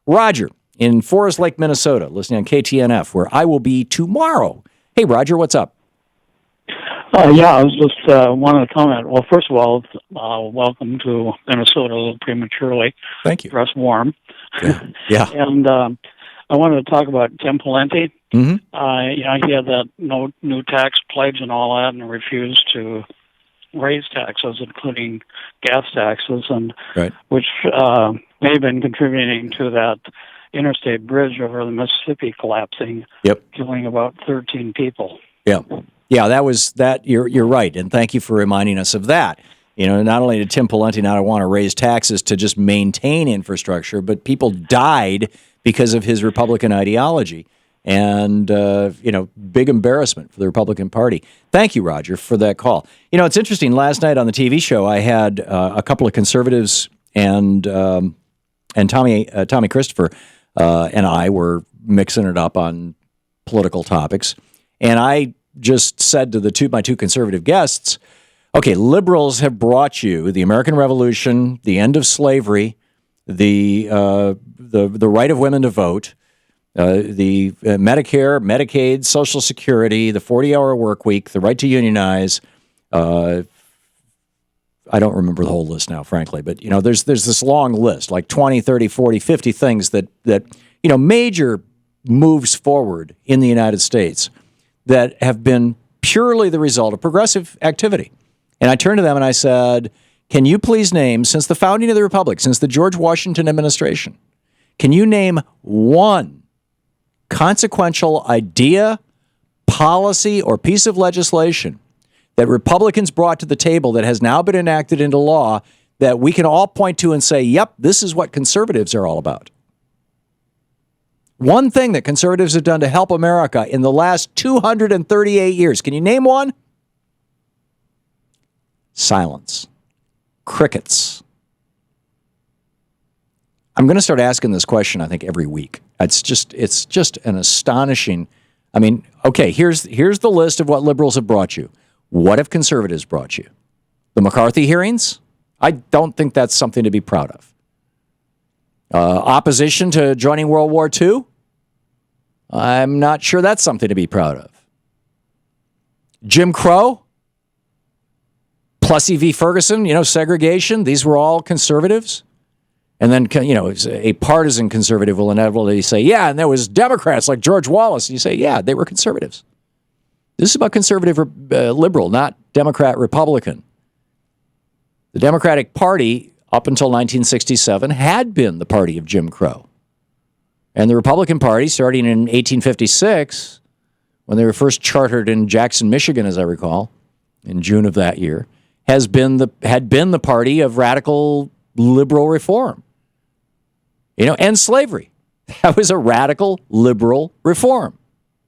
Roger in Forest Lake, Minnesota, listening on KTNF, where I will be tomorrow. Hey, Roger, what's up? Yeah, I was just wanted to comment. Well, first of all, welcome to Minnesota a little prematurely. Thank you. Dress warm. Yeah. And I wanted to talk about Tim Pawlenty. Mm-hmm. He had that no new tax pledge and all that, and refused to raise taxes, including gas taxes, and right. which may have been contributing to that interstate bridge over the Mississippi collapsing, killing about 13 people. Yeah. Yeah, that was that. You're right, and thank you for reminding us of that. Not only did Tim Pawlenty not want to raise taxes to just maintain infrastructure, but people died because of his Republican ideology, and big embarrassment for the Republican Party. Thank you, Roger, for that call. It's interesting. Last night on the TV show, I had a couple of conservatives and Tommy Christopher and I were mixing it up on political topics, and I just said to my two conservative guests, okay, liberals have brought you the American Revolution, the end of slavery, the right of women to vote, the Medicare, Medicaid, Social Security, the 40-hour work week, the right to unionize. I don't remember the whole list now, frankly, but there's this long list, like 20, 30, 40, 50 things that major moves forward in the United States that have been purely the result of progressive activity. And I turned to them and I said, can you please name, since the founding of the Republic, since the George Washington administration, can you name one consequential idea, policy, or piece of legislation that Republicans brought to the table that has now been enacted into law that we can all point to and say, yep, this is what conservatives are all about? One thing that conservatives have done to help America in the last 238 years. Can you name one? Silence. Crickets. I'm going to start asking this question, I think, every week. It's just an astonishing. I mean, okay, here's the list of what liberals have brought you. What have conservatives brought you? The McCarthy hearings? I don't think that's something to be proud of. Opposition to joining World War II? I'm not sure that's something to be proud of. Jim Crow? Plessy v. Ferguson, segregation. These were all conservatives. And then, a partisan conservative will inevitably say, yeah, and there was Democrats like George Wallace. And you say, yeah, they were conservatives. This is about conservative liberal, not Democrat Republican. The Democratic Party, up until 1967, had been the party of Jim Crow. And the Republican Party, starting in 1856, when they were first chartered in Jackson, Michigan, as I recall, in June of that year, had been the party of radical liberal reform. End slavery. That was a radical liberal reform.